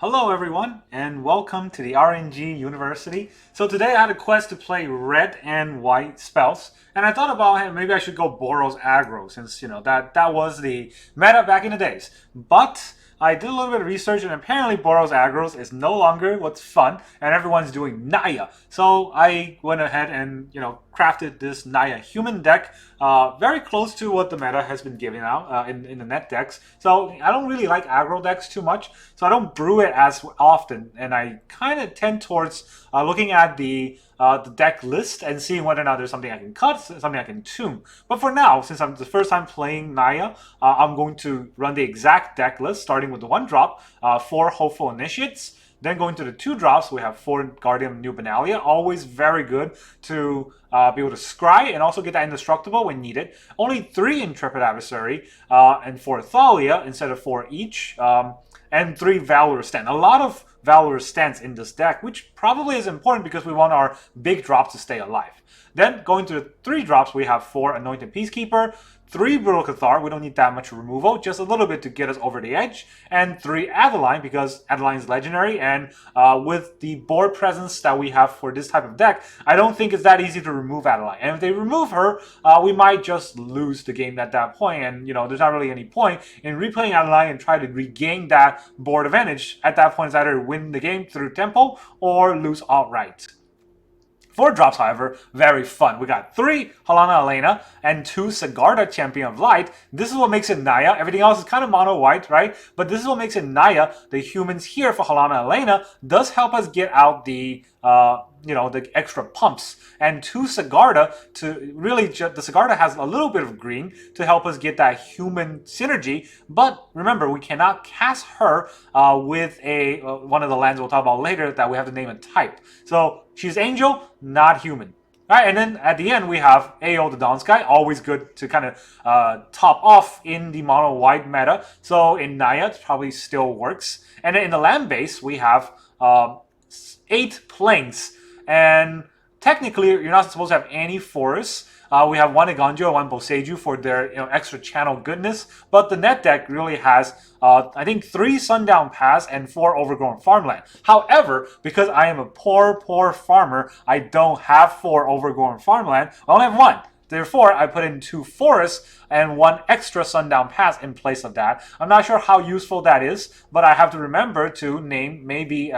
Hello everyone, and welcome to the RNG University. So today I had a quest to play red and white spells, and I thought about, hey, maybe I should go Boros aggro, since, that was the meta back in the days. But I did a little bit of research, and apparently Boros aggros is no longer what's fun, and everyone's doing Naya. So I went ahead and, crafted this Naya Human deck, very close to what the meta has been giving out in the net decks. So I don't really like aggro decks too much, so I don't brew it as often, and I kind of tend towards looking at the deck list and seeing whether or not there's something I can cut, something I can tune. But for now, since I'm the first time playing Naya, I'm going to run the exact deck list, starting with the 1-drop, 4 Hopeful Initiates. Then going to the 2 drops, we have 4 Guardian of New Benalia. Always very good to be able to scry and also get that indestructible when needed. Only 3 Intrepid Adversary and 4 Thalia instead of 4 each. And 3 Valorous Stand. A lot of Valorous Stands in this deck, which probably is important because we want our big drops to stay alive. Then going to the 3 drops, we have 4 Anointed Peacekeeper, 3 Brutal Cathar, we don't need that much removal, just a little bit to get us over the edge, and 3 Adeline, because Adeline is legendary, and with the board presence that we have for this type of deck, I don't think it's that easy to remove Adeline. And if they remove her, we might just lose the game at that point, and there's not really any point in replaying Adeline and try to regain that board advantage. At that point, it's either win the game through tempo or lose outright. 4 drops, however, very fun. We got 3 Halana Alena and 2 Sigarda Champion of Light. This is what makes it Naya. Everything else is kind of mono white, right? But this is what makes it Naya. The humans here for Halana Alena does help us get out the the extra pumps. And 2 Sigarda to really the Sigarda has a little bit of green to help us get that human synergy. But remember, we cannot cast her with one of the lands we'll talk about later that we have to name a type. So she's angel, not human. All right, and then at the end we have AO the Dawn Sky, always good to kind of top off in the mono white meta. So in Naya, it probably still works. And then in the land base, we have 8 plains. And technically, you're not supposed to have any forests. We have 1 Iganjo and 1 Boseiju for their extra channel goodness. But the net deck really has, I think, 3 Sundown Pass and 4 Overgrown Farmland. However, because I am a poor farmer, I don't have 4 Overgrown Farmland. I only have 1. Therefore, I put in 2 forests and 1 extra Sundown Pass in place of that. I'm not sure how useful that is, but I have to remember to name maybe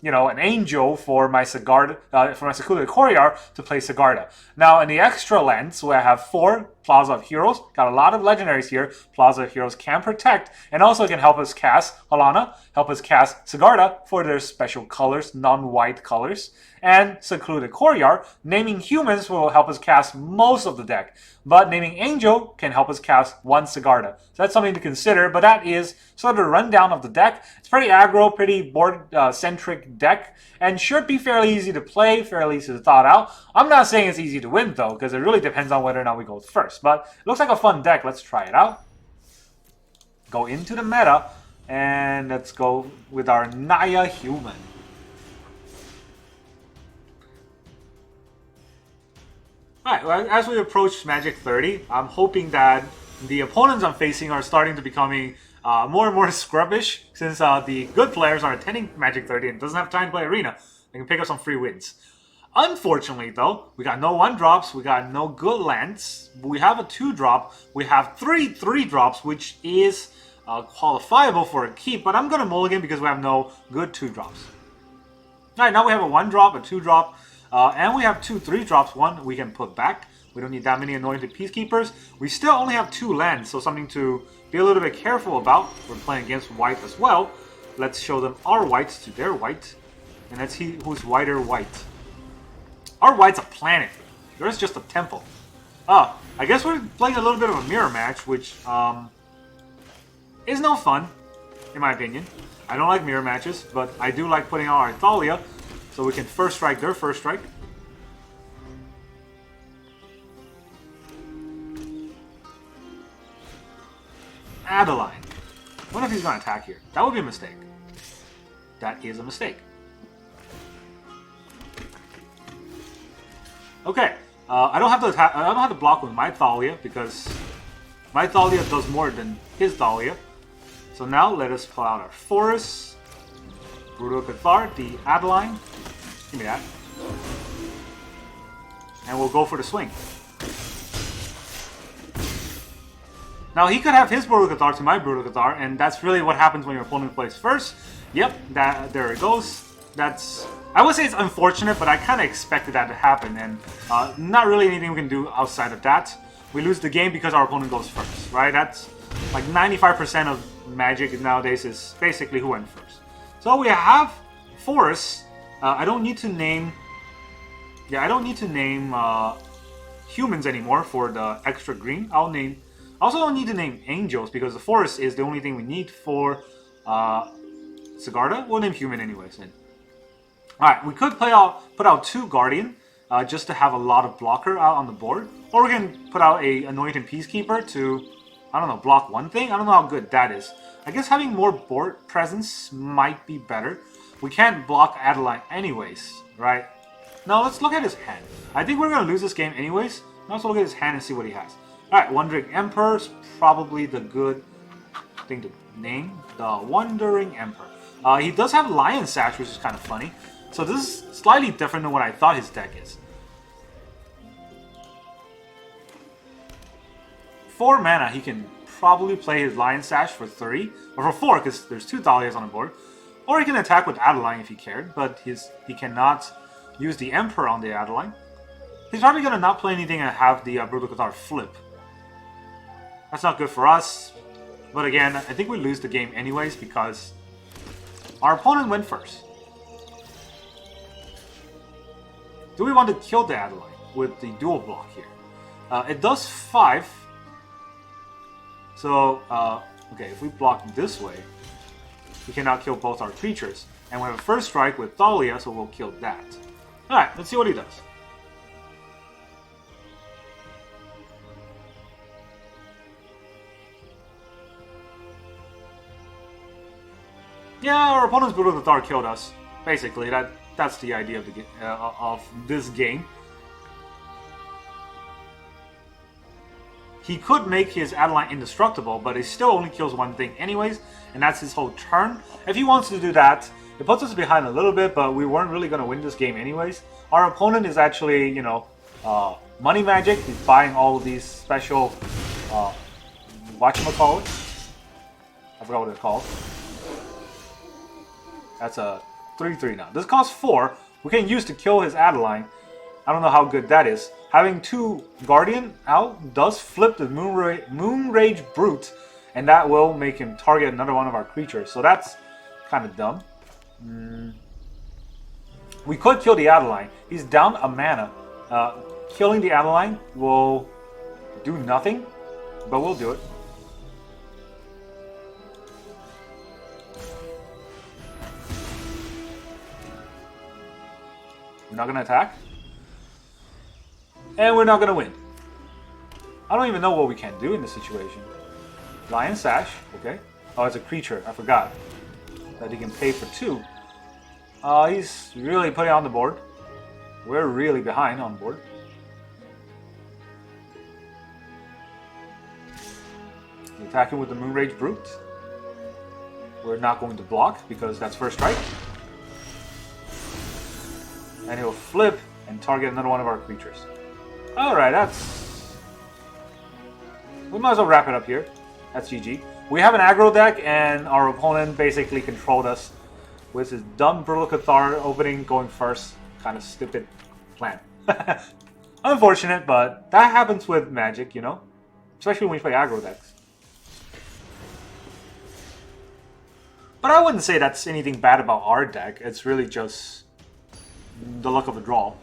an angel for my Sigarda, for my Secluded Courtyard to play Sigarda. Now, in the extra lands, where I have 4 Plaza of Heroes, got a lot of legendaries here. Plaza of Heroes can protect, and also can help us cast Halana, help us cast Sigarda for their special colors, non-white colors. And Secluded Courtyard, naming humans will help us cast most of the deck. But naming Angel can help us cast 1 Sigarda. So that's something to consider, but that is sort of a rundown of the deck. It's pretty aggro, pretty board-centric deck, and should be fairly easy to play, fairly easy to thought out. I'm not saying it's easy to win, though, because it really depends on whether or not we go first. But it looks like a fun deck. Let's try it out. Go into the meta, and let's go with our Naya Human. Alright, well, as we approach Magic 30, I'm hoping that the opponents I'm facing are starting to becoming more and more scrubbish, since the good players are attending Magic 30 and doesn't have time to play Arena. They can pick up some free wins. Unfortunately, though, we got no 1-drops, we got no good lands. We have a 2-drop, we have 3 3-drops, which is qualifiable for a keep, but I'm going to mulligan because we have no good 2-drops. Alright, now we have a 1-drop, a 2-drop, and we have 2 3-drops. 1 we can put back. We don't need that many Anointed Peacekeepers. We still only have 2 lands, so something to be a little bit careful about. We're playing against white as well. Let's show them our whites to their white. And let's see who's whiter white. Our white's a planet. Yours just a temple. I guess we're playing a little bit of a mirror match, which is no fun, in my opinion. I don't like mirror matches, but I do like putting out our Thalia, so we can first strike their first strike. Adeline. I wonder if he's going to attack here. That would be a mistake. That is a mistake. Okay. I don't have to attack. I don't have to block with my Thalia because my Thalia does more than his Thalia. So now let us pull out our Forest, Brutal Cathar, the Adeline. Give me that. And we'll go for the swing. Now he could have his Brutal Cathar to my Brutal Cathar, and that's really what happens when your opponent plays first. Yep, there it goes. That's, I would say it's unfortunate, but I kind of expected that to happen, and not really anything we can do outside of that. We lose the game because our opponent goes first, right? That's like 95% of Magic nowadays is basically who went first. So we have Forest. I don't need to name. Yeah, I don't need to name humans anymore for the extra green. I'll name. I also don't need to name angels because the Forest is the only thing we need for Sigarda. We'll name human anyways. Then. All right, we could put out 2 Guardian just to have a lot of blocker out on the board, or we can put out a Anointed Peacekeeper to, I don't know, block one thing. I don't know how good that is. I guess having more board presence might be better. We can't block Adeline anyways, right? Now let's look at his hand. I think we're gonna lose this game anyways. Let's look at his hand and see what he has. All right, Wandering Emperor is probably the good thing to name. The Wandering Emperor. He does have Lion Sash, which is kind of funny. So this is slightly different than what I thought his deck is. 4 mana, he can probably play his Lion Sash for 3, or for 4, because there's 2 Dahlias on the board. Or he can attack with Adeline if he cared, but he cannot use the Emperor on the Adeline. He's probably going to not play anything and have the Brutal Cathar flip. That's not good for us. But again, I think we lose the game anyways because our opponent went first. Do we want to kill the Adeline with the dual block here? It does 5. So, okay, if we block this way, we cannot kill both our creatures. And we have a first strike with Thalia, so we'll kill that. Alright, let's see what he does. Yeah, our opponent's Brutal Cathar killed us. Basically, that's the idea of this game. He could make his Adeline indestructible, but he still only kills one thing anyways, and that's his whole turn. If he wants to do that, it puts us behind a little bit, but we weren't really going to win this game anyways. Our opponent is actually, you know, money magic. He's buying all of these special, whatchamacallit? I forgot what it's called. That's a 3/3 now. This costs 4. We can use to kill his Adeline. I don't know how good that is. Having 2 Guardian out does flip the Moonrage Brute, and that will make him target another one of our creatures. So that's kind of dumb. We could kill the Adeline. He's down a mana. Killing the Adeline will do nothing, but we'll do it. We're not going to attack. And we're not going to win. I don't even know what we can do in this situation. Lion Sash, okay. Oh, it's a creature. I forgot that he can pay for 2. He's really putting on the board. We're really behind on board. We're attacking with the Moonrage Brute. We're not going to block because that's first strike. And he'll flip and target another one of our creatures. Alright, that's... We might as well wrap it up here. That's GG. We have an aggro deck, and our opponent basically controlled us with his dumb Brutal Cathar opening going first. Kind of stupid plan. Unfortunate, but that happens with Magic, you know? Especially when we play aggro decks. But I wouldn't say that's anything bad about our deck. It's really just the luck of the draw.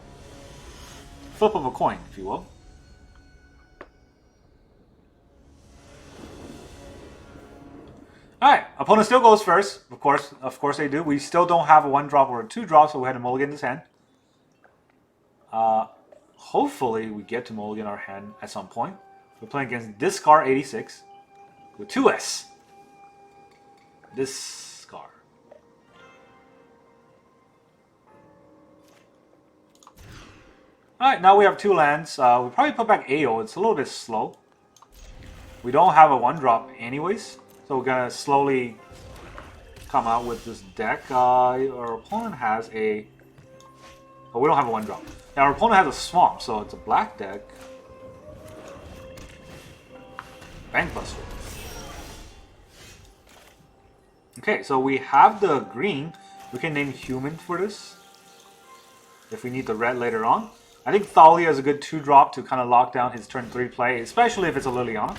Flip of a coin, if you will. Alright, opponent still goes first. Of course they do. We still don't have a 1-drop or a 2-drop, so we had to mulligan this hand. Hopefully we get to mulligan our hand at some point. We're playing against Discar 86 with 2S. Discar. Alright, now we have 2 lands. We'll probably put back AO. It's a little bit slow. We don't have a 1-drop anyways, So we're gonna slowly come out with this deck. Our opponent has a... Oh, we don't have a 1-drop. Yeah, our opponent has a Swamp, so it's a black deck. Bankbuster. Okay, so we have the green. We can name Human for this, if we need the red later on. I think Thalia is a good 2-drop to kind of lock down his turn 3 play, especially if it's a Liliana.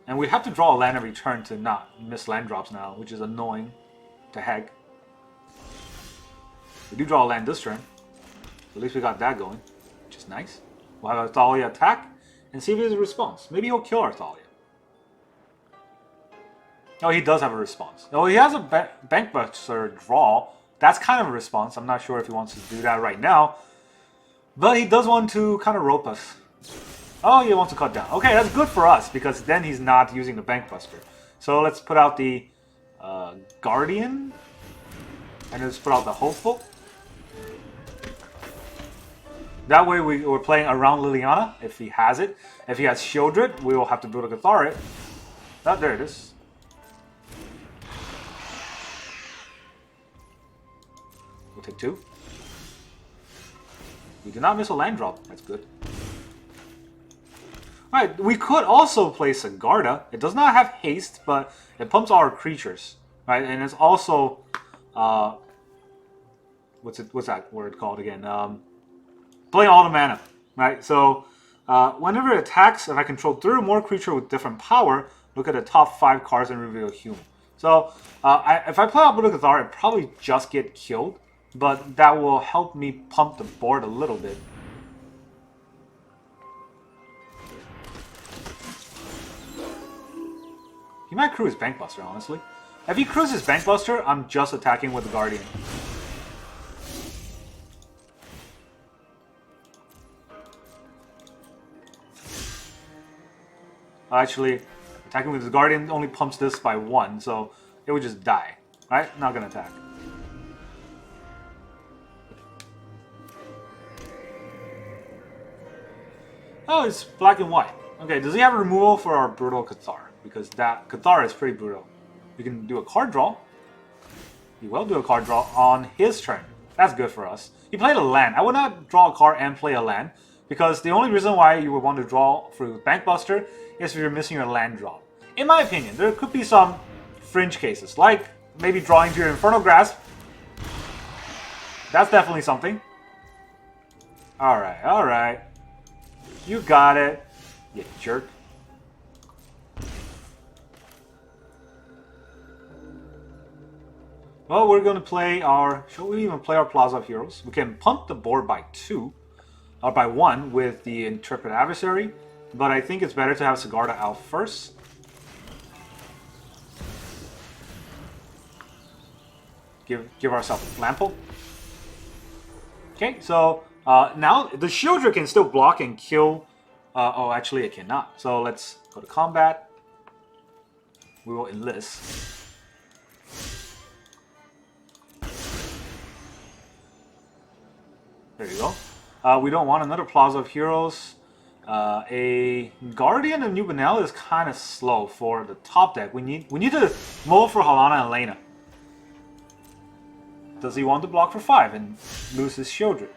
And we have to draw a land every turn to not miss land drops now, which is annoying to heck. We do draw a land this turn. At least we got that going, which is nice. We'll have our Thalia attack and see if he has a response. Maybe he'll kill our Thalia. Oh, he does have a response. Oh, he has a Bankbuster draw. That's kind of a response. I'm not sure if he wants to do that right now. But he does want to kind of rope us. Oh, he wants to cut down. Okay, that's good for us because then he's not using the Bankbuster. So let's put out the Guardian. And let's put out the Hopeful. That way we're playing around Liliana if he has it. If he has Shieldred, we will have to build a Catharid. Oh, there it is. We'll take 2. We did not miss a land drop. That's good. Alright, we could also play Sigarda. It does not have haste, but it pumps our creatures. Right, and it's also what's that word called again? Playing all the mana. Right? So whenever it attacks, if I control 3 or more creature with different power, look at the top 5 cards and reveal a human. So if I play out Blue Cathar, I'd probably just get killed. But that will help me pump the board a little bit. He might crew his Bankbuster, honestly. If he crews his Bankbuster, I'm just attacking with the Guardian. Actually, attacking with the Guardian only pumps this by 1, so it would just die. Right? Not gonna attack. Oh, it's black and white. Okay, does he have a removal for our Brutal Cathar? Because that Cathar is pretty brutal. We can do a card draw. He will do a card draw on his turn. That's good for us. He played a land. I would not draw a card and play a land, because the only reason why you would want to draw through Bankbuster is if you're missing your land draw. In my opinion, there could be some fringe cases, like maybe drawing to your Infernal Grasp. That's definitely something. Alright, alright. You got it, you jerk. Well, we're going to play our... Shall we even play our Plaza of Heroes? We can pump the board by 2, or by 1 with the Intrepid Adversary, but I think it's better to have Sigarda out first. Give ourselves a Flample. Okay, so now the Shieldred can still block and kill... oh, actually it cannot. So let's go to combat. We will enlist. There you go. We don't want another Plaza of Heroes. A Guardian of New Banal is kind of slow for the top deck. We need to mold for Halana and Alena. Does he want to block for 5 and lose his Shieldred?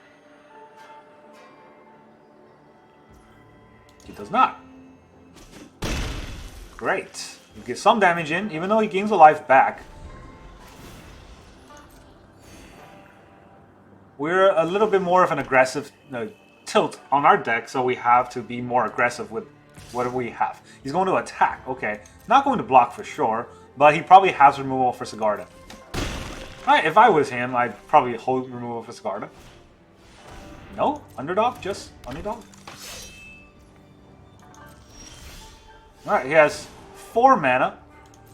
He does not. Great. He gets some damage in, even though he gains a life back. We're a little bit more of an aggressive tilt on our deck, so we have to be more aggressive with whatever we have. He's going to attack, okay. Not going to block for sure, but he probably has removal for Sigarda. Alright, if I was him, I'd probably hold removal for Sigarda. No? Underdog? Just underdog? Alright, he has 4 mana,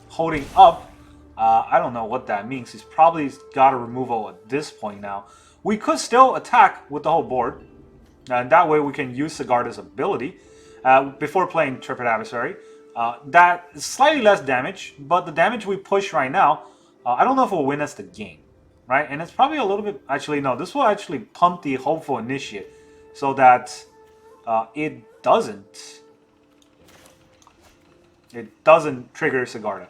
holding up. I don't know what that means. He's probably got a removal at this point now. We could still attack with the whole board, and that way we can use Sigarda's ability before playing Intrepid Adversary. That is slightly less damage, but the damage we push right now, I don't know if it will win us the game, right? And it's probably a little bit... Actually, no, this will actually pump the Hopeful Initiate so that it doesn't It doesn't trigger Sigarda.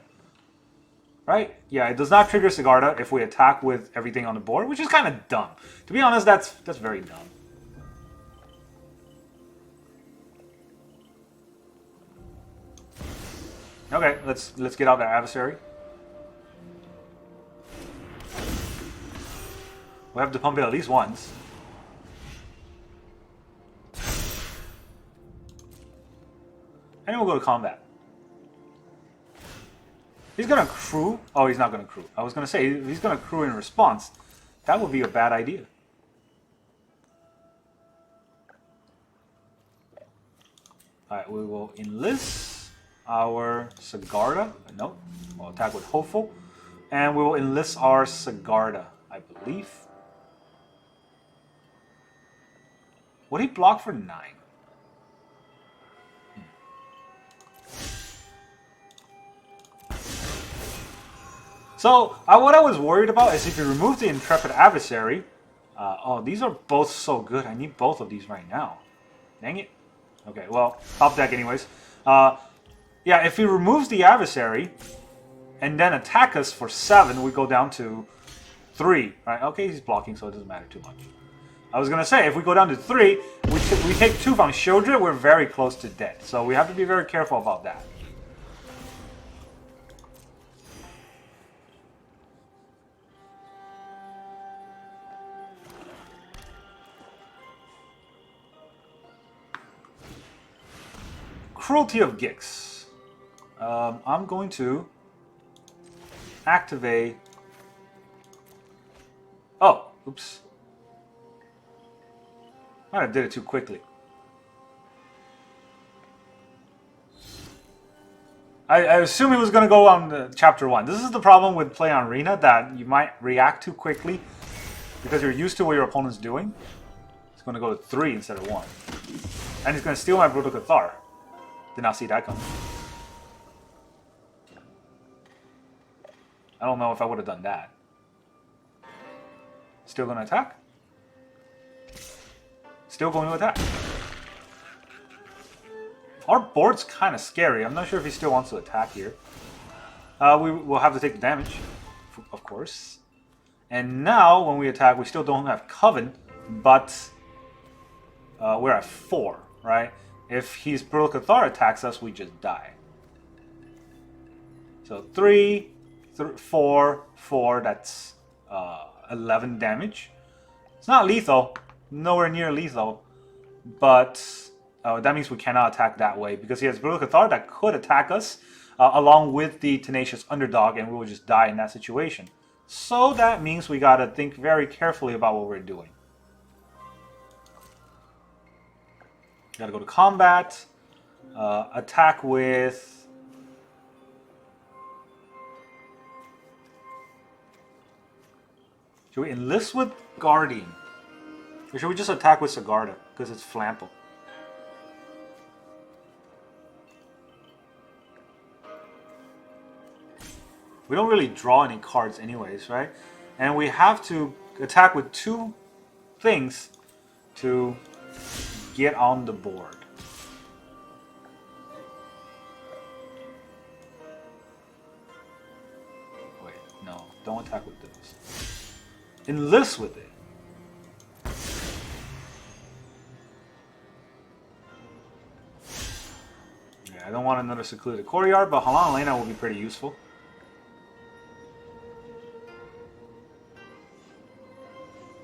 Right? Yeah, it does not trigger Sigarda if we attack with everything on the board, which is kind of dumb. To be honest, that's very dumb. Okay, let's get out the adversary. We have to pump it at least once. And then we'll go to combat. He's gonna crew. Oh, he's not gonna crew. I was gonna say, he's gonna crew in response. That would be a bad idea. Alright, we will enlist our Sigarda. No, we'll attack with Hopeful. And we will enlist our Sigarda, I believe. Would he block for 9? So, what I was worried about is if you remove the Intrepid Adversary... oh, these are both so good. I need both of these right now. Dang it. Okay, well, top deck anyways. Yeah, if he removes the Adversary and then attack us for 7, we go down to 3. Right? Okay, he's blocking, so it doesn't matter too much. I was going to say, if we go down to 3, we take 2 from Shieldred, we're very close to dead. So we have to be very careful about that. Cruelty of Gix. I'm going to activate... Oh, oops. I did it too quickly. I assume he was going to go on Chapter 1. This is the problem with playing on Arena, that you might react too quickly because you're used to what your opponent's doing. It's going to go to 3 instead of 1. And he's going to steal my Brutal Cathar. Did not see that coming. I don't know if I would have done that. Still going to attack? Still going to attack. Our board's kind of scary. I'm not sure if he still wants to attack here. We will have to take the damage, of course. And now, when we attack, we still don't have Coven, but we're at 4, right? If his Brutal Cathar attacks us, we just die. So 3, 4, 4, that's 11 damage. It's not lethal, nowhere near lethal, but that means we cannot attack that way because he has Brutal Cathar that could attack us along with the Tenacious Underdog, and we will just die in that situation. So that means we gotta think very carefully about what we're doing. Gotta go to combat, attack with... Should we enlist with Guardian? Or should we just attack with Sigarda, because it's flample? We don't really draw any cards anyways, right? And we have to attack with 2 things to get on the board. Wait, no, don't attack with this. Enlist with it. Yeah, I don't want another Secluded Courtyard, but Halana Alena will be pretty useful.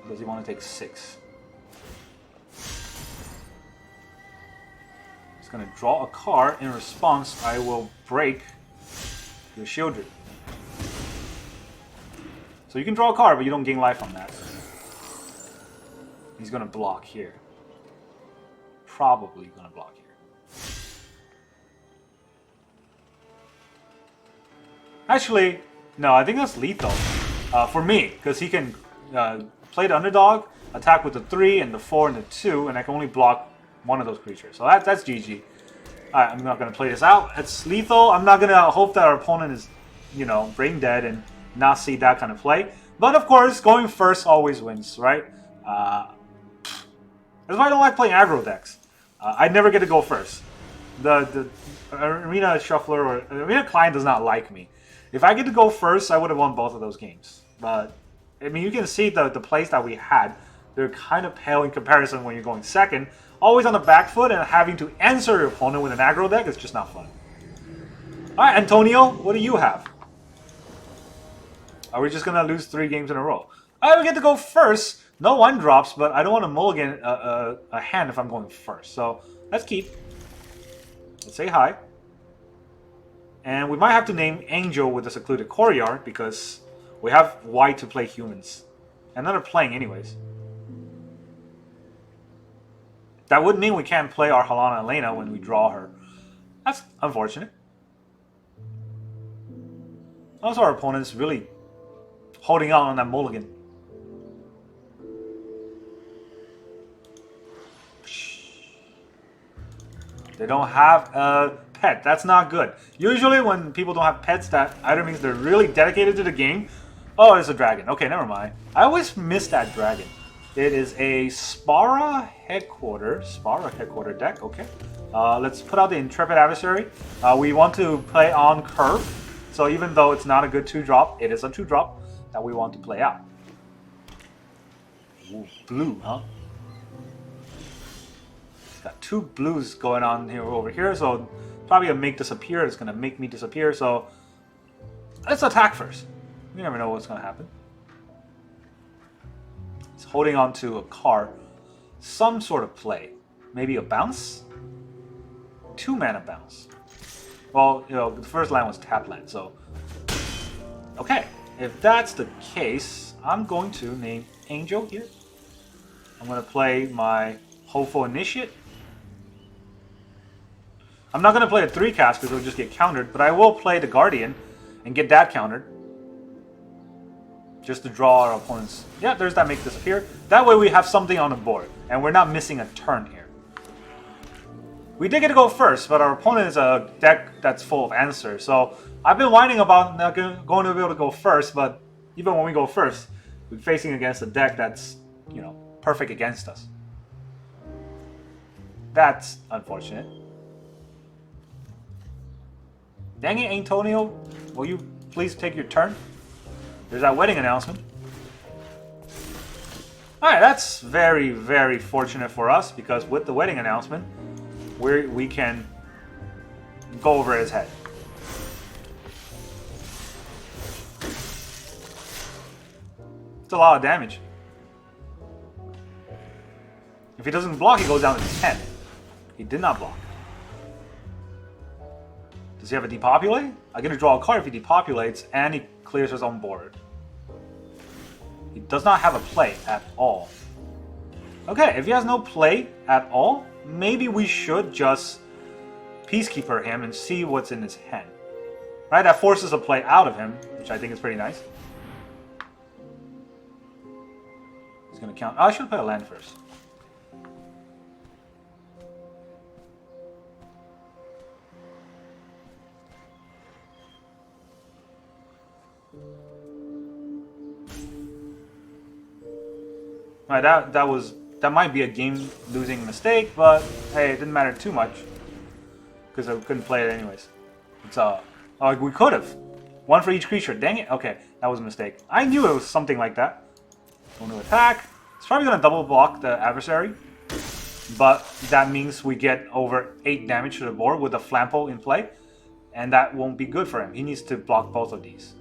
Does he want to take 6? Going to draw a card. In response, I will break your Shieldred. So you can draw a card, but you don't gain life on that. He's going to block here. Probably going to block here. Actually, no, I think that's lethal for me, because he can play the Underdog, attack with the 3 and the 4 and the 2, and I can only block one of those creatures. So that's GG. Alright, I'm not going to play this out. It's lethal. I'm not going to hope that our opponent is, you know, brain dead and not see that kind of play. But of course, going first always wins, right? That's why I don't like playing aggro decks. I never get to go first. The Arena Shuffler or Arena Client does not like me. If I get to go first, I would have won both of those games. But I mean, you can see the plays that we had. They're kind of pale in comparison when you're going second. Always on the back foot and having to answer your opponent with an aggro deck is just not fun. All right, Antonio, what do you have? Are we just gonna lose 3 games in a row? All right, we get to go first. No 1-drops, but I don't want to mulligan a hand if I'm going first. So let's keep. Let's say hi. And we might have to name Angel with the Secluded Courtyard because we have white to play humans. And they're playing anyways. That would mean we can't play our Halana Alena when we draw her. That's unfortunate. Also, our opponent's really holding out on that mulligan. They don't have a pet. That's not good. Usually when people don't have pets, that either means they're really dedicated to the game. Oh, it's a dragon. Okay, never mind. I always miss that dragon. It is a Spara headquarter deck. Okay. Let's put out the Intrepid Adversary. We want to play on curve. So even though it's not a good 2-drop, it is a 2-drop that we want to play out. Ooh, blue, huh? Got 2 blues going on here over here, so probably a make disappear. It's gonna make me disappear, so let's attack first. You never know what's gonna happen. It's holding on to a card. Some sort of play. Maybe a bounce? 2-mana bounce. Well, you know, the first land was tap land, so... Okay, if that's the case, I'm going to name Angel here. I'm going to play my Hopeful Initiate. I'm not going to play a 3-cast because it'll just get countered, but I will play the Guardian and get that countered. Just to draw our opponent's... Yeah, there's that make disappear. That way we have something on the board, and we're not missing a turn here. We did get to go first, but our opponent is a deck that's full of answers. So I've been whining about not going to be able to go first, but even when we go first, we're facing against a deck that's, you know, perfect against us. That's unfortunate. Dang it, Antonio. Will you please take your turn? There's that wedding announcement. Alright, that's very, very fortunate for us because with the wedding announcement, we can go over his head. It's a lot of damage. If he doesn't block, he goes down to 10. He did not block. Does he have a depopulate? I'm going to draw a card if he depopulates and he clears his own board. He does not have a play at all. Okay, if he has no play at all, maybe we should just Peacekeeper him and see what's in his hand. Right, that forces a play out of him, which I think is pretty nice. He's going to count. Oh, I should play a land first. Alright, that might be a game-losing mistake, but hey, it didn't matter too much because I couldn't play it anyways. It's oh, we could have 1 for each creature. Dang it! Okay, that was a mistake. I knew it was something like that. Going to attack. It's probably gonna double block the adversary, but that means we get over 8 damage to the board with the Flampo in play, and that won't be good for him. He needs to block both of these.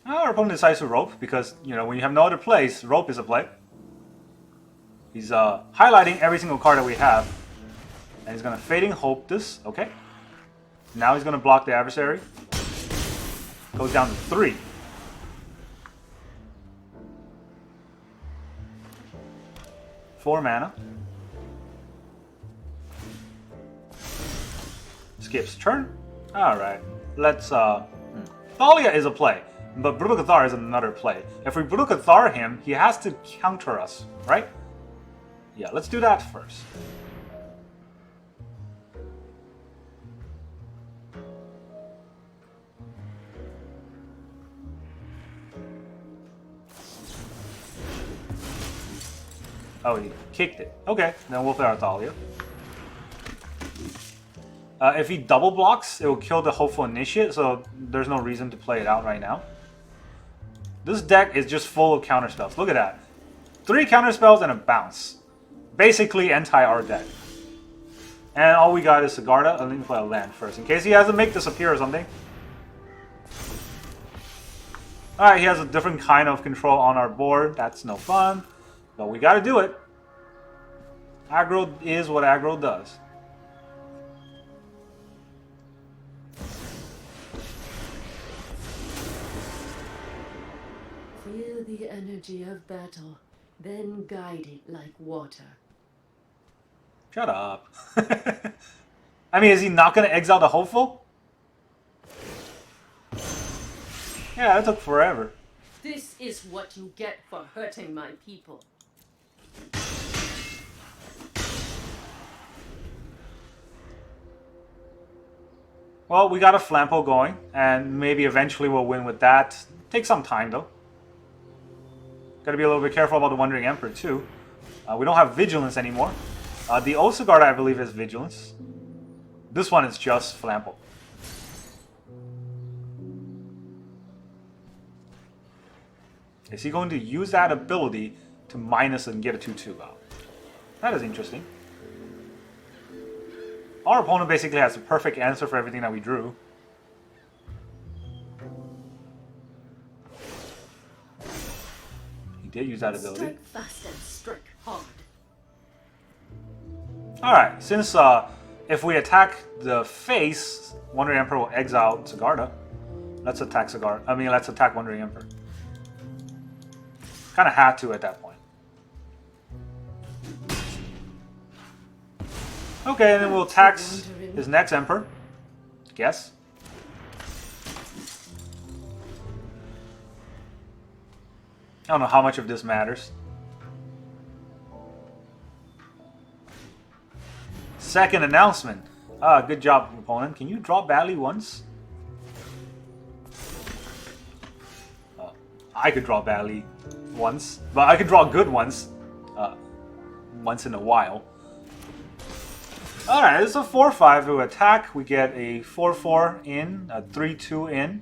Our opponent decides to rope because, you know, when you have no other plays, rope is a play. He's highlighting every single card that we have. And he's going to Fading Hope this. Okay. Now he's going to block the adversary. Goes down to 3. Four mana. Skips turn. Alright. Let's Thalia is a play. But Brutal Cathar is another play. If we Brutal Cathar him, he has to counter us, right? Yeah, let's do that first. Oh, he kicked it. Okay, then we'll play our Thalia. If he double blocks, it will kill the Hopeful Initiate, so there's no reason to play it out right now. This deck is just full of counter spells. Look at that. 3 counter spells and a bounce. Basically anti-our deck. And all we got is Sigarda. Let me play a land first, in case he has to make disappear or something. Alright, he has a different kind of control on our board. That's no fun. But we gotta do it. Aggro is what aggro does. Feel the energy of battle, then guide it like water. Shut up. I mean, is he not going to exile the Hopeful? Yeah, that took forever. This is what you get for hurting my people. Well, we got a Flampo going, and maybe eventually we'll win with that. Take some time, though. Gotta be a little bit careful about the Wandering Emperor, too. We don't have Vigilance anymore. The old Sigarda, I believe, is Vigilance. This one is just Flampo. Is he going to use that ability to minus and get a 2-2 out? That is interesting. Our opponent basically has a perfect answer for everything that we drew. He did use that ability. Strike fast and strike hard. Alright, since if we attack the face, Wandering Emperor will exile Sigarda. Let's attack Sigarda. I mean, let's attack Wandering Emperor. Kind of had to at that point. Okay, and then we'll tax his next Emperor. Guess. I don't know how much of this matters. Second announcement. Good job, opponent. Can you draw badly once? I could draw badly once, but I could draw good once. Once in a while. Alright, this is a 4-5 to attack. We get a 4-4 in, a 3-2 in.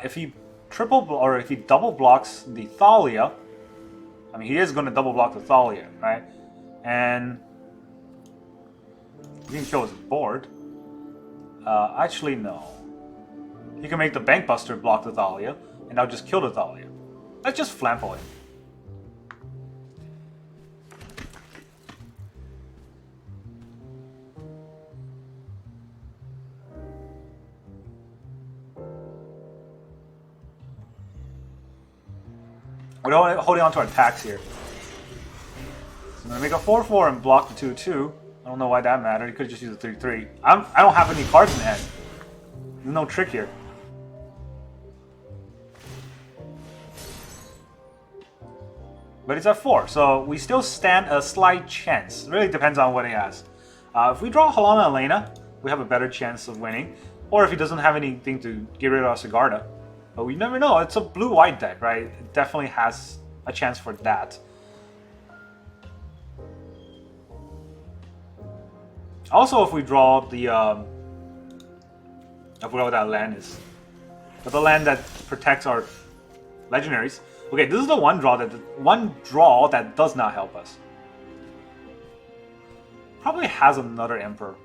If he if he double blocks the Thalia, I mean, he is going to double block the Thalia, right? And he can kill his board. Actually, no. He can make the Bankbuster block the Thalia, and I'll just kill the Thalia. Let's just Flampo it. We're holding on to our attacks here. So I'm going to make a 4-4 and block the 2-2. I don't know why that mattered. He could just use a 3-3. I don't have any cards in hand. There's no trick here. But it's at 4, so we still stand a slight chance. It really depends on what he has. If we draw Halana Alena, we have a better chance of winning. Or if he doesn't have anything to get rid of our Sigarda. But we never know. It's a blue-white deck, right? It definitely has a chance for that. Also, if we draw the... I forgot what that land is. But the land that protects our legendaries. Okay, this is the one draw that does not help us. Probably has another Emperor.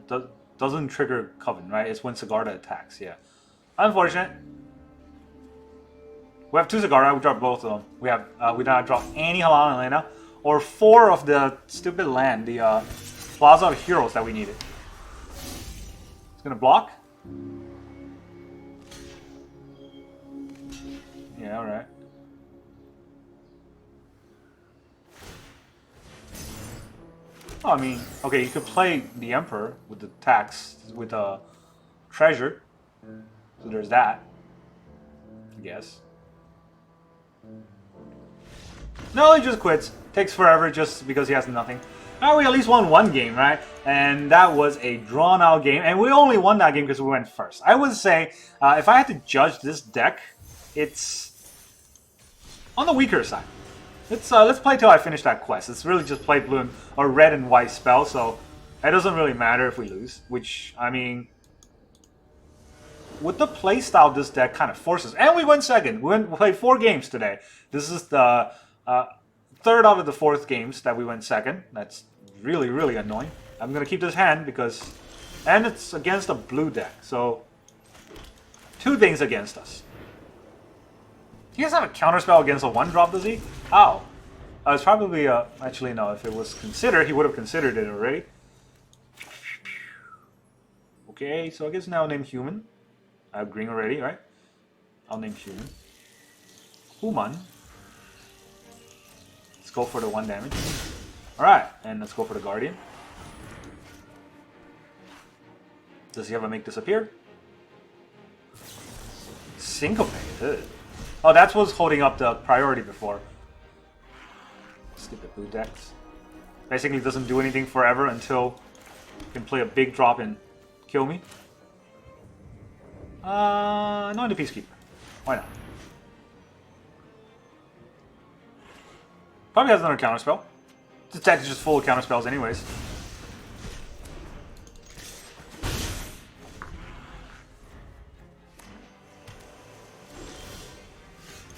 That doesn't trigger Coven, right? It's when Sigarda attacks, yeah. Unfortunate. We have 2 Sigarda, we dropped both of them. We did not drop any Halana Alena, or 4 of the stupid land, the Plaza of Heroes that we needed. It's gonna block? Yeah, alright. Oh, I mean, okay, you could play the Emperor with the tax, with a treasure. So there's that. I guess. No, he just quits. Takes forever just because he has nothing. Now we at least won one game, right? And that was a drawn-out game. And we only won that game because we went first. I would say, if I had to judge this deck, it's on the weaker side. Let's play till I finish that quest. It's really just play blue or red and white spell, so it doesn't really matter if we lose. Which, I mean, with the playstyle this deck kind of forces. And we went second. We played 4 games today. This is the third out of the 4th games that we went second. That's really, really annoying. I'm going to keep this hand because... And it's against a blue deck, so... 2 things against us. He doesn't have a counterspell against a 1-drop, does he? Oh. It's probably... actually, no. If it was considered, he would have considered it already. Okay, so I guess now name Human. I have green already, right? I'll name Human. Human. Let's go for the 1 damage. Alright, and let's go for the Guardian. Does he ever make disappear? Syncopated. Oh, that's what's holding up the priority before. Skip the blue decks. Basically doesn't do anything forever until you can play a big drop and kill me. No, the Peacekeeper. Why not? Probably has another counterspell. This deck is just full of counterspells anyways.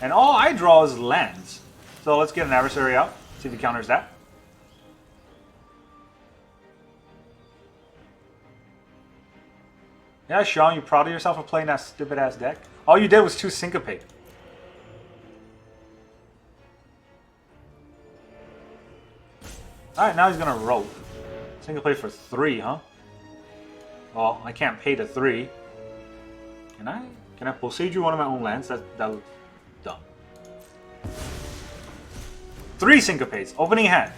And all I draw is lands. So let's get an adversary out. See if he counters that. Yeah, Sean, you proud of yourself for playing that stupid-ass deck? All you did was 2 Syncopate. Alright, now he's gonna rope. Syncopate for 3, huh? Well, I can't pay the 3. Can I? Can I proceed you one of my own lands? That was dumb. 3 Syncopates. Opening hand.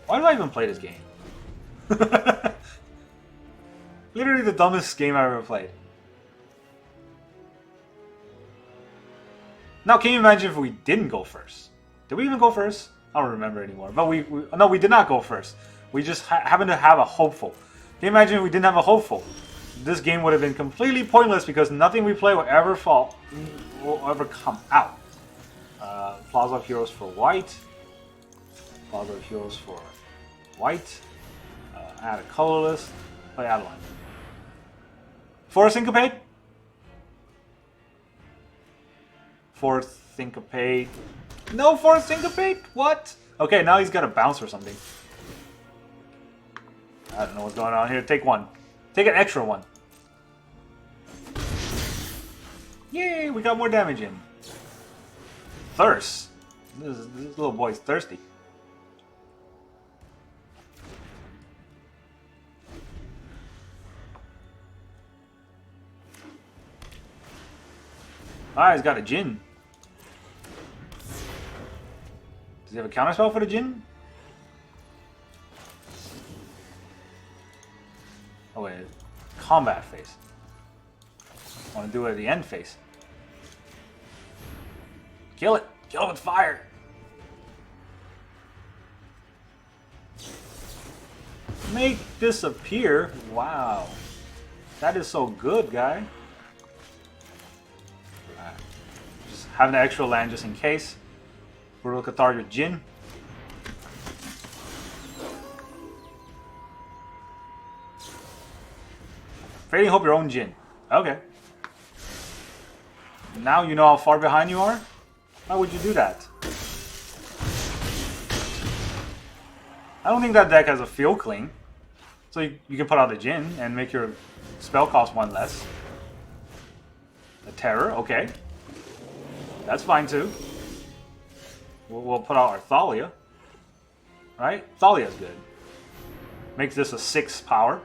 Why do I even play this game? Literally the dumbest game I ever played. Now, can you imagine if we didn't go first? Did we even go first? I don't remember anymore. But no, we did not go first. We just happened to have a hopeful. Can you imagine if we didn't have a hopeful? This game would have been completely pointless because nothing we play will ever come out. Plaza of Heroes for white. Plaza of Heroes for white. Add a colorless. Play Adeline. 4 Syncopate. 4th Syncopate. No 4th Syncopate? What? Okay, now he's got a bounce or something. I don't know what's going on here. Take 1. Take an extra 1. Yay, we got more damage in. Thirst. This little boy's thirsty. Alright, he's got a Jin. Does he have a counterspell for the Jin? Oh wait, combat phase. I want to do it at the end phase. Kill it! Kill it with fire! Make disappear? Wow. That is so good, guy. Right. Just having an extra land just in case. Brutal Cathar your Jin. Fading Hope your own Jin. Okay. Now you know how far behind you are? Why would you do that? I don't think that deck has a field cling. So you can put out a Jin and make your spell cost 1 less. A Terror, okay. That's fine too. We'll put out our Thalia. Right? Thalia's good. Makes this a 6 power.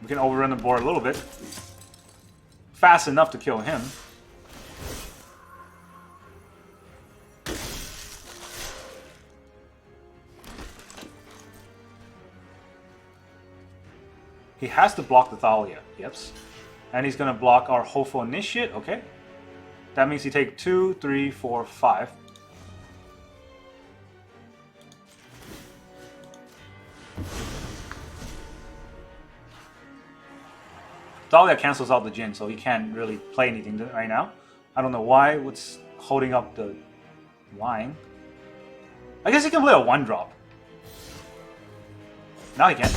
We can overrun the board a little bit. Fast enough to kill him. He has to block the Thalia. Yep. And he's going to block our Hopeful Initiate. Okay. That means he take 2, 3, 4, 5. Thalia cancels out the Jin, so he can't really play anything right now. I don't know why. What's holding up the line? I guess he can play a 1-drop. Now he can.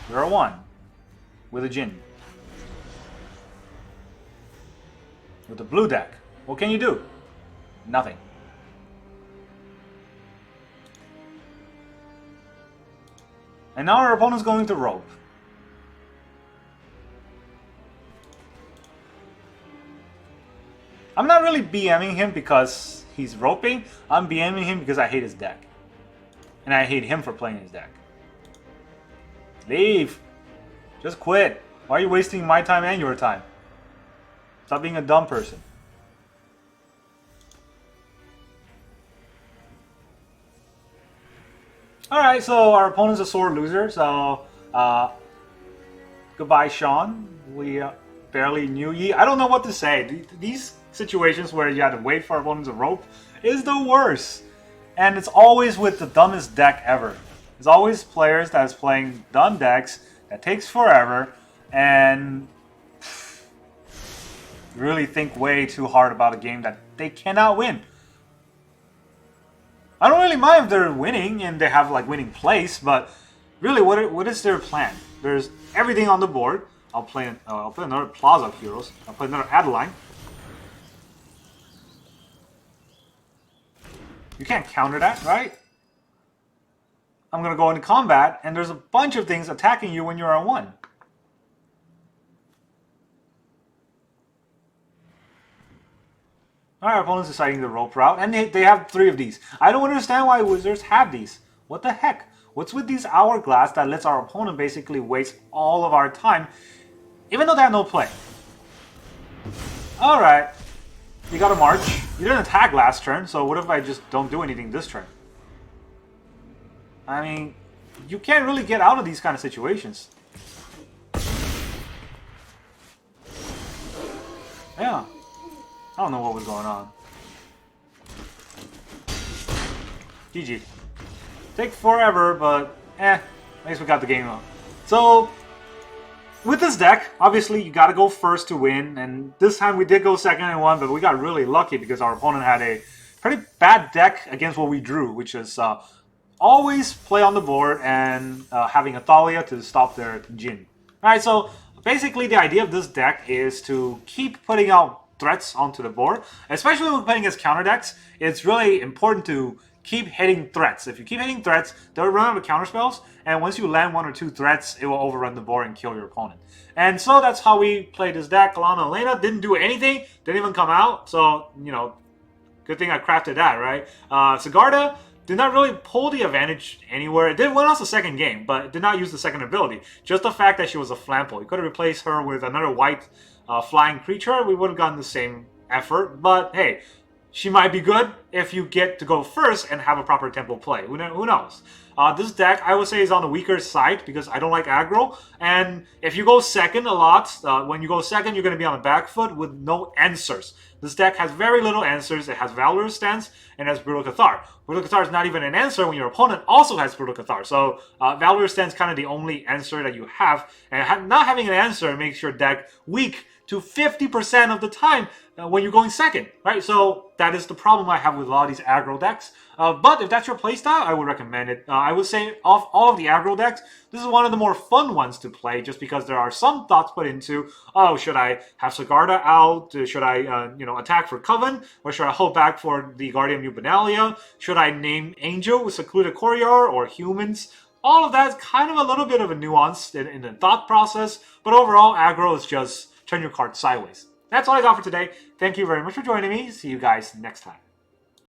You're a 1 with a Jin. With the blue deck, what can you do? Nothing. And now our opponent's going to rope. I'm not really BMing him because he's roping. I'm BMing him because I hate his deck. And I hate him for playing his deck. Leave. Just quit. Why are you wasting my time and your time? Stop being a dumb person. Alright, so our opponent's a sore loser, so goodbye, Sean. We barely knew ye. I don't know what to say. These situations where you have to wait for our opponent to rope is the worst. And it's always with the dumbest deck ever. There's always players that's playing dumb decks that takes forever and really think way too hard about a game that they cannot win. I don't really mind if they're winning and they have like winning place, but really, what is their plan? There's everything on the board. I'll play another Plaza of Heroes. I'll play another Adeline. You can't counter that, right? I'm gonna go into combat, and there's a bunch of things attacking you when you're on 1. Our opponent's deciding the rope route, and they have 3 of these. I don't understand why Wizards have these. What the heck? What's with these Hourglass that lets our opponent basically waste all of our time, even though they have no play? Alright. You got a march. You didn't attack last turn, so what if I just don't do anything this turn? I mean, you can't really get out of these kind of situations. Yeah. I don't know what was going on. GG. Take forever, but at least we got the game up. So, with this deck, obviously you gotta go first to win, and this time we did go second and 1, but we got really lucky because our opponent had a pretty bad deck against what we drew, which is always play on the board and having a Thalia to stop their Jin. Alright, so basically the idea of this deck is to keep putting out threats onto the board, especially when playing against counter decks. It's really important to keep hitting threats. If you keep hitting threats, they'll run out of counter spells, and once you land 1 or 2 threats, it will overrun the board and kill your opponent. And so that's how we played this deck. Halana Alena didn't do anything, didn't even come out, so, you know, good thing I crafted that, right? Sigarda did not really pull the advantage anywhere. It did win us the second game, but it did not use the second ability. Just the fact that she was a flample. You could have replaced her with another white flying creature, we would have gotten the same effort, but hey, she might be good if you get to go first and have a proper tempo play. Who knows? This deck, I would say, is on the weaker side because I don't like aggro. And if you go second a lot, when you go second, you're going to be on the back foot with no answers. This deck has very little answers. It has Valorous Stance and it has Brutal Cathar. Brutal Cathar is not even an answer when your opponent also has Brutal Cathar. So Valorous Stance is kind of the only answer that you have. And not having an answer makes your deck weak to 50% of the time when you're going second, right? So that is the problem I have with a lot of these aggro decks. But if that's your playstyle, I would recommend it. I would say of all of the aggro decks, this is one of the more fun ones to play just because there are some thoughts put into, oh, should I have Sigarda out? Should I, attack for Coven? Or should I hold back for the Guardian of Benalia? Should I name Angel with Secluded Courier or Humans? All of that is kind of a little bit of a nuance in the thought process, but overall, aggro is just turn your card sideways. That's all I got for today. Thank you very much for joining me. See you guys next time.